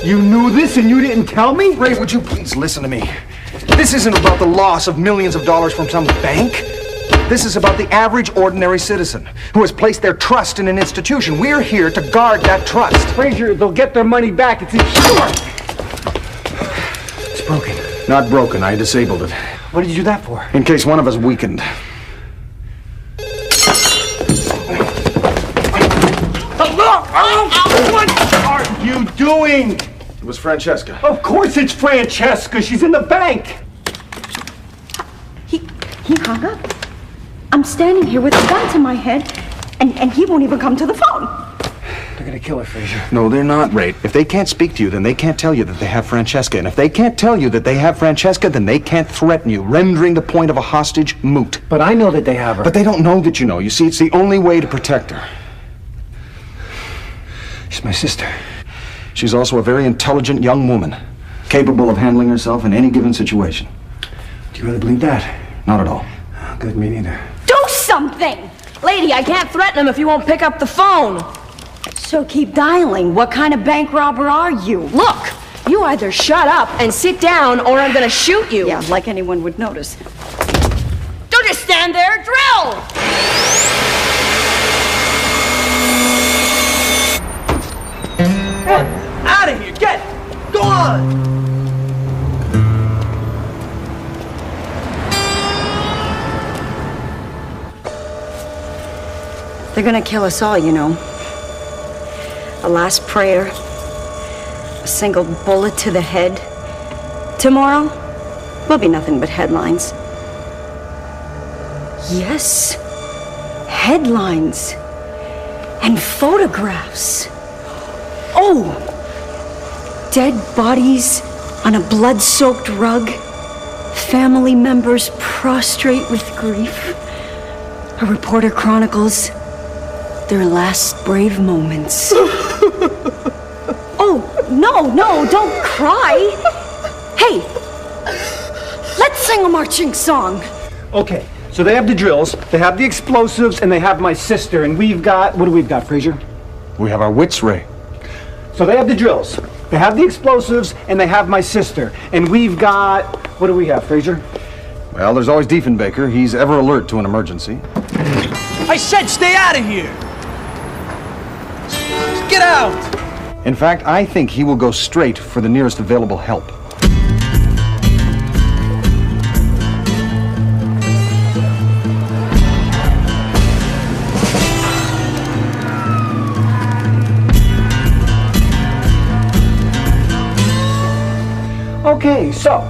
You knew this and you didn't tell me? Ray, would you please listen to me? This isn't about the loss of millions of dollars from some bank. This is about the average, ordinary citizen who has placed their trust in an institution. We're here to guard that trust. Frazier, they'll get their money back. It's insured. It's broken. Not broken. I disabled it. What did you do that for? In case one of us weakened. What are you doing? It was Francesca. Of course it's Francesca. She's in the bank. He hung up. I'm standing here with a gun to my head, and he won't even come to the phone. They're gonna kill her, Frazier. No, they're not, Ray. If they can't speak to you, then they can't tell you that they have Francesca. And if they can't tell you that they have Francesca, then they can't threaten you, rendering the point of a hostage moot. But I know that they have her. But they don't know that you know. You see, it's the only way to protect her. She's my sister. She's also a very intelligent young woman, capable of handling herself in any given situation. Do you really believe that? Not at all. Good, me neither. Do something! Lady, I can't threaten him if you won't pick up the phone. So keep dialing. What kind of bank robber are you? Look, you either shut up and sit down or I'm gonna shoot you. Yeah, like anyone would notice. Don't just stand there, drill! Out of here! Get! Go on! They're gonna kill us all, you know. A last prayer, a single bullet to the head. Tomorrow, will be nothing but headlines. Yes, headlines and photographs. Oh, dead bodies on a blood-soaked rug, family members prostrate with grief. A reporter chronicles their last brave moments. Oh, no, don't cry. Hey, let's sing a marching song. Okay, so they have the drills, they have the explosives, and they have my sister, and we've got... What do we've got, Frazier? We have our wits, Ray. So they have the drills, they have the explosives, and they have my sister. And we've got... What do we have, Frazier? Well, there's always Diefenbaker. He's ever alert to an emergency. I said stay out of here! Just get out! In fact, I think he will go straight for the nearest available help. Okay, so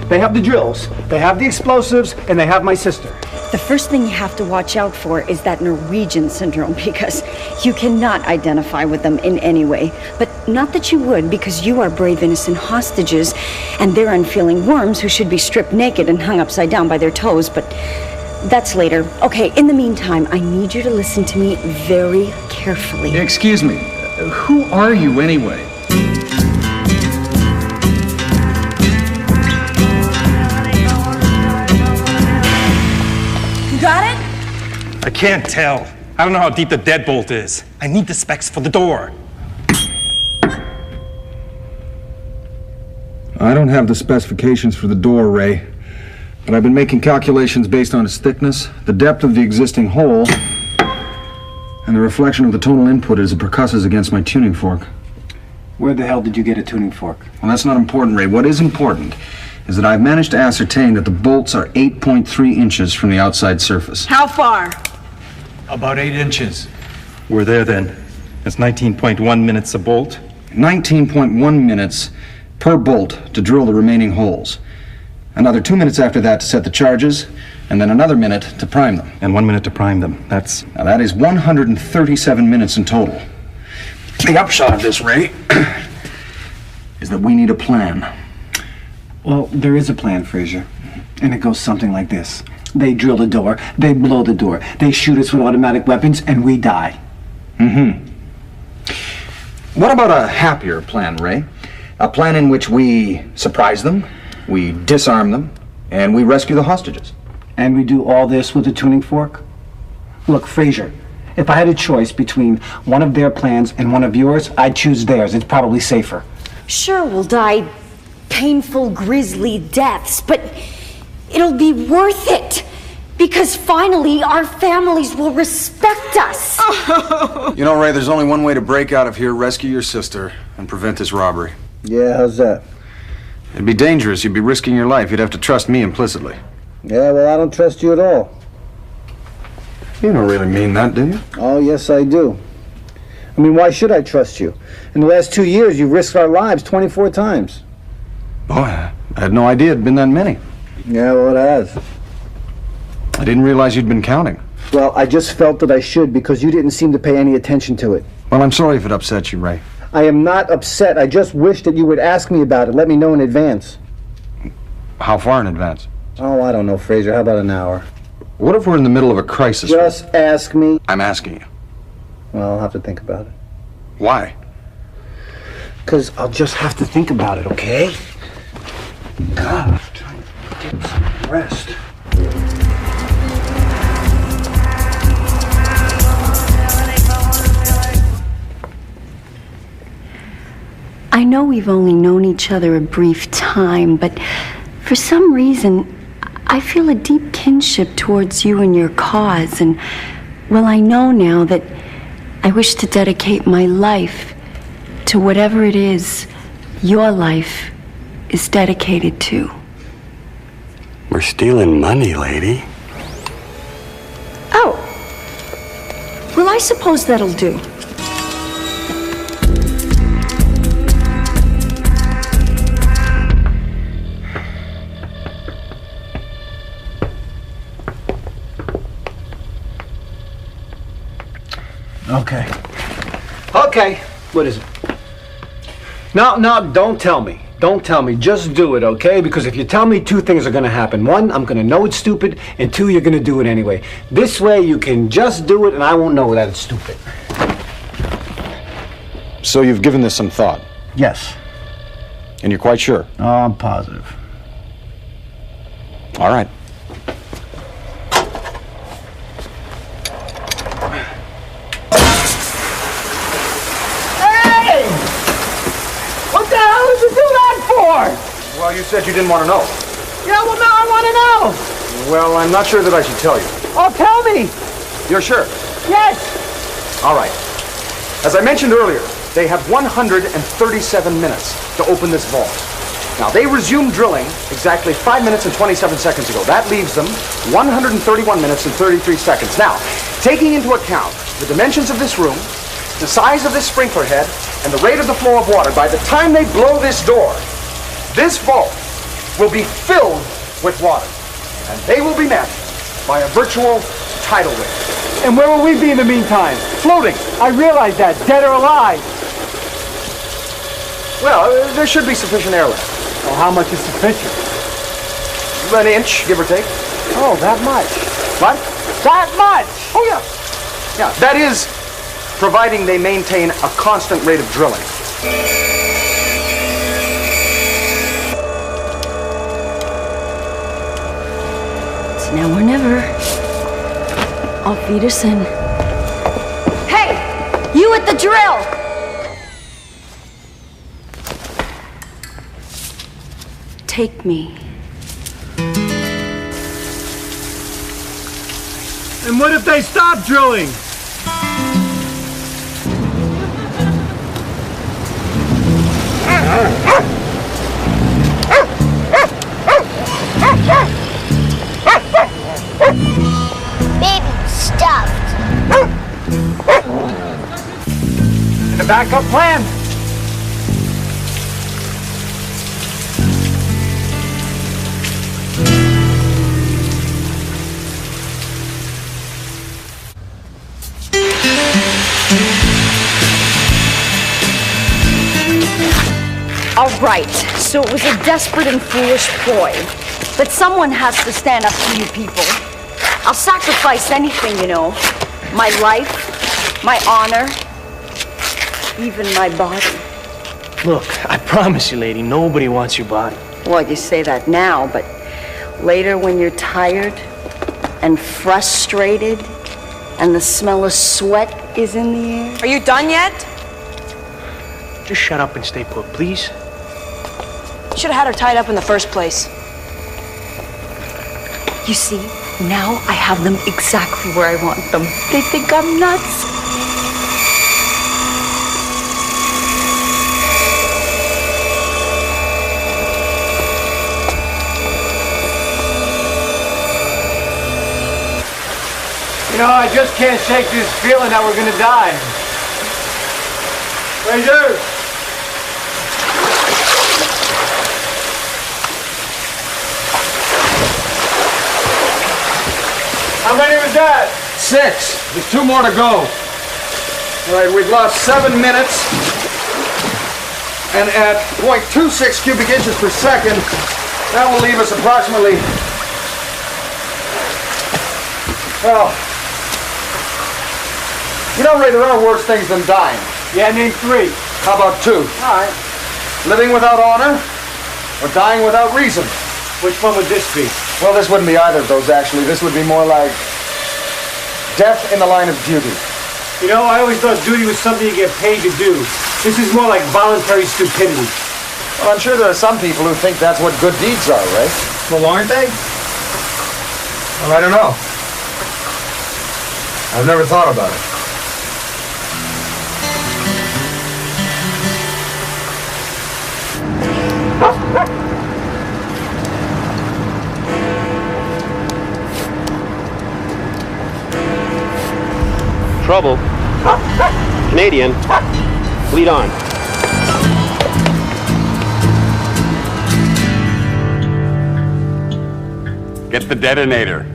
they have the drills, they have the explosives, and they have my sister. The first thing you have to watch out for is that Norwegian syndrome, because you cannot identify with them in any way. But not that you would, because you are brave, innocent hostages, and they're unfeeling worms who should be stripped naked and hung upside down by their toes, but that's later. Okay, in the meantime, I need you to listen to me very carefully. Excuse me, who are you anyway? I can't tell. I don't know how deep the deadbolt is. I need the specs for the door. I don't have the specifications for the door, Ray. But I've been making calculations based on its thickness, the depth of the existing hole, and the reflection of the total input as it percusses against my tuning fork. Where the hell did you get a tuning fork? Well, that's not important, Ray. What is important is that I've managed to ascertain that the bolts are 8.3 inches from the outside surface. How far? About 8 inches. We're there then. It's 19.1 minutes a bolt. 19.1 minutes per bolt to drill the remaining holes. Another 2 minutes after that to set the charges, and then another minute to prime them. And 1 minute to prime them. Now that is 137 minutes in total. The upshot of this, Ray, is that we need a plan. Well, there is a plan, Frazier. And it goes something like this. They drill the door, they blow the door, they shoot us with automatic weapons, and we die. What about a happier plan, Ray? A plan in which we surprise them, we disarm them, and we rescue the hostages. And we do all this with a tuning fork? Look, Frazier, if I had a choice between one of their plans and one of yours, I'd choose theirs. It's probably safer. Sure, we'll die painful, grisly deaths, but it'll be worth it. Because finally, our families will respect us. You know, Ray, there's only one way to break out of here, rescue your sister, and prevent this robbery. Yeah, how's that? It'd be dangerous. You'd be risking your life. You'd have to trust me implicitly. Yeah, well, I don't trust you at all. You don't really mean that, do you? Oh, yes, I do. I mean, why should I trust you? In the last 2 years, you've risked our lives 24 times. Boy, I had no idea it'd been that many. Yeah, well, it has. I didn't realize you'd been counting. Well, I just felt that I should because you didn't seem to pay any attention to it. Well, I'm sorry if it upset you, Ray. I am not upset. I just wish that you would ask me about it. Let me know in advance. How far in advance? Oh, I don't know, Fraser. How about an hour? What if we're in the middle of a crisis? Just ask me. I'm asking you. Well, I'll have to think about it. Why? Because I'll just have to think about it, okay? God, I'm trying to get some rest. I know we've only known each other a brief time, but for some reason, I feel a deep kinship towards you and your cause, and, well, I know now that I wish to dedicate my life to whatever it is your life is dedicated to. We're stealing money, lady. Oh. Well, I suppose that'll do. Okay. Okay. What is it? No, don't tell me. Don't tell me. Just do it, okay? Because if you tell me, two things are going to happen. One, I'm going to know it's stupid, and two, you're going to do it anyway. This way, you can just do it, and I won't know that it's stupid. So you've given this some thought? Yes. And you're quite sure? Oh, I'm positive. All right. Well, you said you didn't want to know. Yeah, well, now I want to know. Well, I'm not sure that I should tell you. Oh, tell me. You're sure? Yes. All right. As I mentioned earlier, they have 137 minutes to open this vault. Now, they resumed drilling exactly 5 minutes and 27 seconds ago. That leaves them 131 minutes and 33 seconds. Now, taking into account the dimensions of this room, the size of this sprinkler head, and the rate of the flow of water, by the time they blow this door, this vault will be filled with water, and they will be met by a virtual tidal wave. And where will we be in the meantime? Floating. I realize that, dead or alive. Well, there should be sufficient airlift. Well, how much is sufficient? An inch, give or take. Oh, that much. What? That much! Oh, yeah. Yeah, that is, providing they maintain a constant rate of drilling. It's now or never. I'll feed us in. Hey! You at the drill! Take me. And what if they stop drilling? Baby stuffed. The backup plan. All right, so it was a desperate and foolish ploy. But someone has to stand up to you people. I'll sacrifice anything, you know. My life, my honor, even my body. Look, I promise you, lady, nobody wants your body. Well, you say that now, but later when you're tired and frustrated and the smell of sweat is in the air. Are you done yet? Just shut up and stay put, please. Should have had her tied up in the first place. You see, now I have them exactly where I want them. They think I'm nuts. You know, I just can't shake this feeling that we're gonna die. Fraser! How many was that? 6. There's 2 more to go. All right, we've lost 7 minutes. And at 0.26 cubic inches per second, that will leave us approximately, well, you know, Ray, there are worse things than dying. Yeah, name 3. How about 2? All right. Living without honor or dying without reason? Which one would this be? Well, this wouldn't be either of those, actually. This would be more like death in the line of duty. You know, I always thought duty was something you get paid to do. This is more like voluntary stupidity. Well, I'm sure there are some people who think that's what good deeds are, Ray. Well, aren't they? Well, I don't know. I've never thought about it. Trouble. Canadian. Lead on. Get the detonator.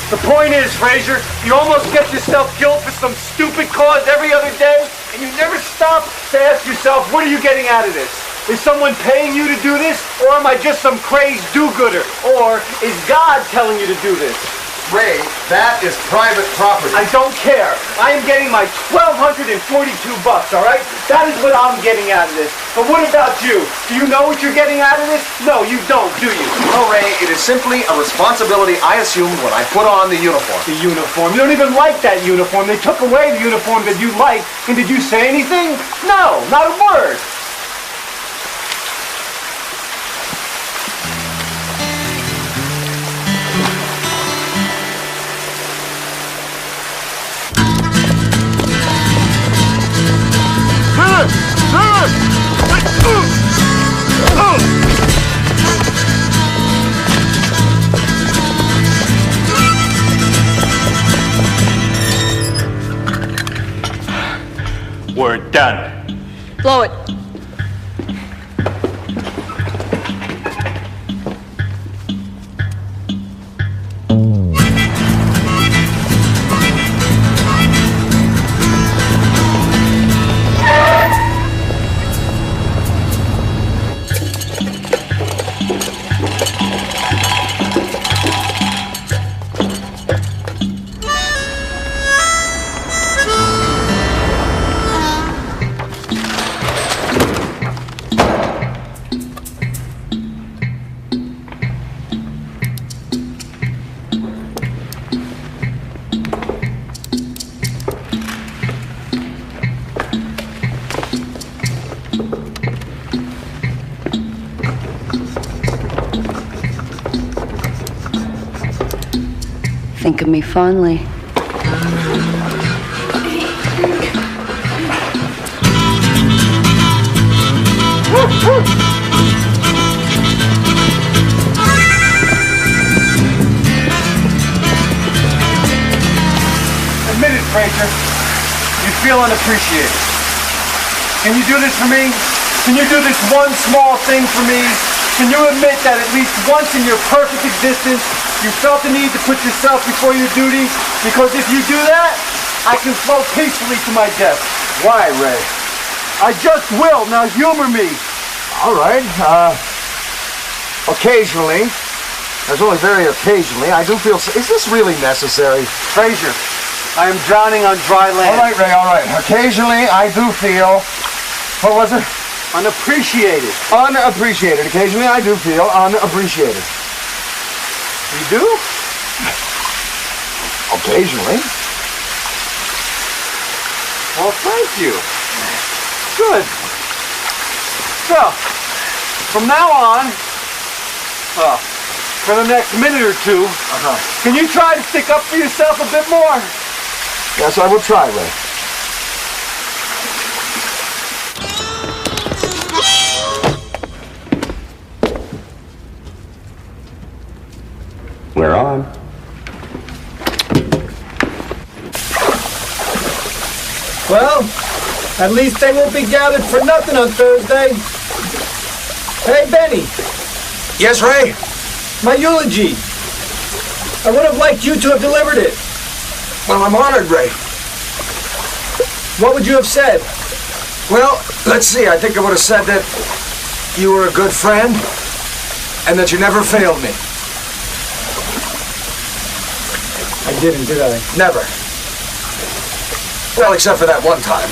The point is, Fraser, you almost get yourself killed for some stupid cause every other day, and you never stop to ask yourself, what are you getting out of this? Is someone paying you to do this, or am I just some crazed do-gooder? Or is God telling you to do this? Ray, that is private property. I don't care. I am getting my $1,242, all right? That is what I'm getting out of this. But what about you? Do you know what you're getting out of this? No, you don't, do you? No, Ray, it is simply a responsibility I assumed when I put on the uniform. The uniform. You don't even like that uniform. They took away the uniform that you liked. And did you say anything? No, not a word. We're done. Blow it. Think of me fondly. Admit it, Fraser. You feel unappreciated. Can you do this for me? Can you do this one small thing for me? Can you admit that at least once in your perfect existence, you felt the need to put yourself before your duty? Because if you do that, I can float peacefully to my death. Why, Ray? I just will. Now humor me. All right, occasionally, there's only very occasionally, I do feel, is this really necessary? Fraser, I am drowning on dry land. All right, Ray, all right. Occasionally, I do feel... What was it? Unappreciated. Unappreciated. Occasionally, I do feel unappreciated. You do? Occasionally. Well, thank you. Good. So, from now on, for the next minute or two, can you try to stick up for yourself a bit more? Yes, I will try, Ray. We're on. Well, at least they won't be gathered for nothing on Thursday. Hey, Benny. Yes, Ray? My eulogy. I would have liked you to have delivered it. Well, I'm honored, Ray. What would you have said? Well, let's see. I think I would have said that you were a good friend and that you never failed me. I didn't, did I? Never. Well, except for that one time.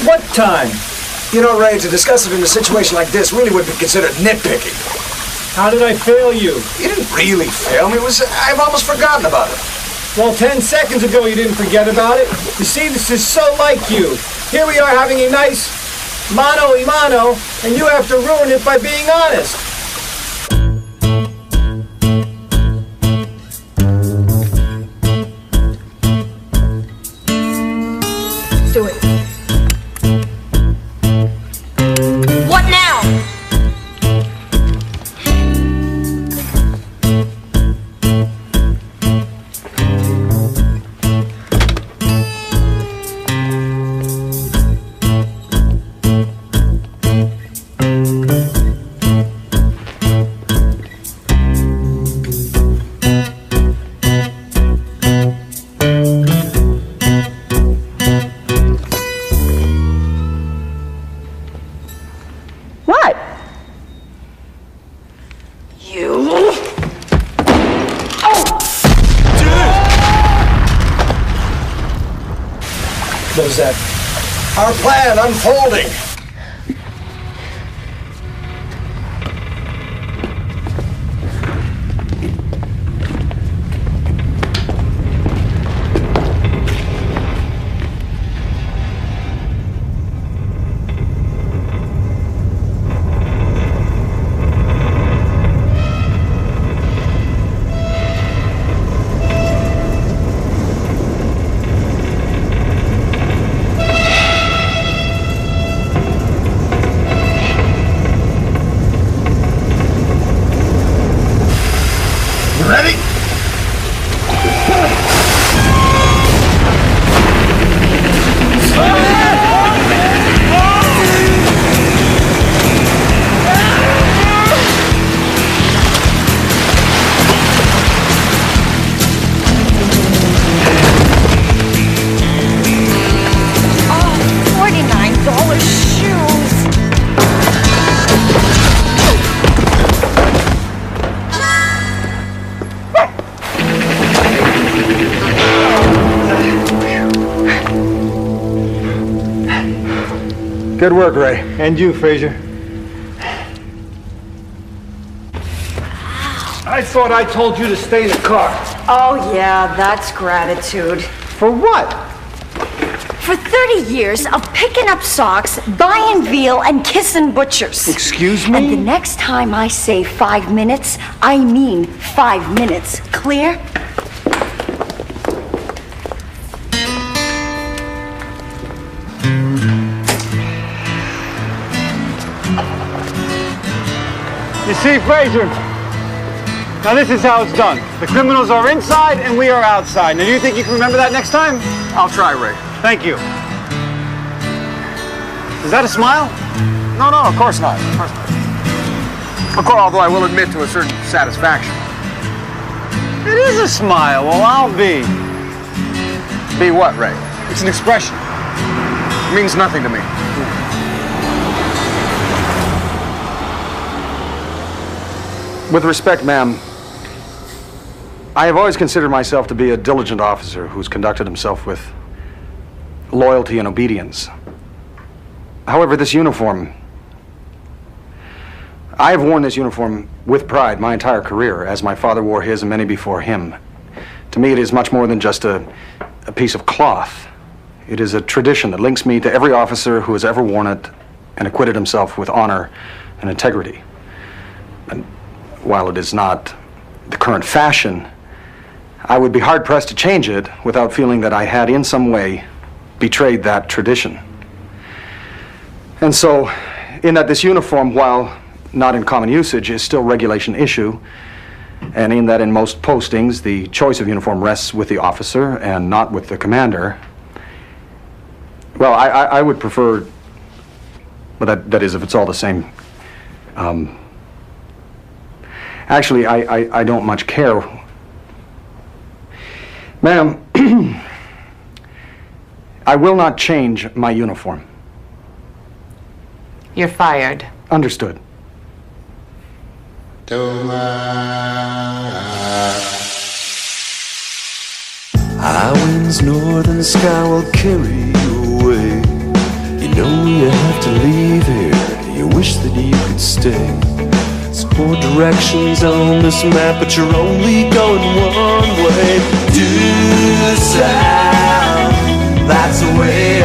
What time? You know, Ray, to discuss it in a situation like this really would be considered nitpicking. How did I fail you? You didn't really fail me. I've almost forgotten about it. Well, 10 seconds ago you didn't forget about it. You see, this is so like you. Here we are having a nice mano a mano, and you have to ruin it by being honest. Do it. What now? What? You... What was that? Our plan unfolding. Ready? $49 shoes. Good work, Ray. And you, Fraser. I thought I told you to stay in the car. Oh, yeah, that's gratitude. For what? For 30 years of picking up socks, buying veal, and kissing butchers. Excuse me? And the next time I say 5 minutes, I mean 5 minutes. Clear? You see, Fraser, now this is how it's done. The criminals are inside and we are outside. Now, do you think you can remember that next time? I'll try, Ray. Thank you. Is that a smile? No, of course not. Of course not. Of course, although I will admit to a certain satisfaction. It is a smile. Well, I'll be. Be what, Ray? It's an expression. It means nothing to me. With respect, ma'am, I have always considered myself to be a diligent officer who's conducted himself with loyalty and obedience. However, this uniform, I have worn this uniform with pride my entire career, as my father wore his and many before him. To me, it is much more than just a piece of cloth. It is a tradition that links me to every officer who has ever worn it and acquitted himself with honor and integrity. And while it is not the current fashion, I would be hard-pressed to change it without feeling that I had in some way betrayed that tradition. And so, in that this uniform, while not in common usage, is still regulation issue, and in that in most postings, the choice of uniform rests with the officer and not with the commander, well, I would prefer, but that is if it's all the same. Actually, I don't much care. Ma'am, I will not change my uniform. You're fired. Understood. High winds, northern sky will carry you away. You know you have to leave here. You wish that you could stay. Support directions on this map, but you're only going one way. Due south, that's the way.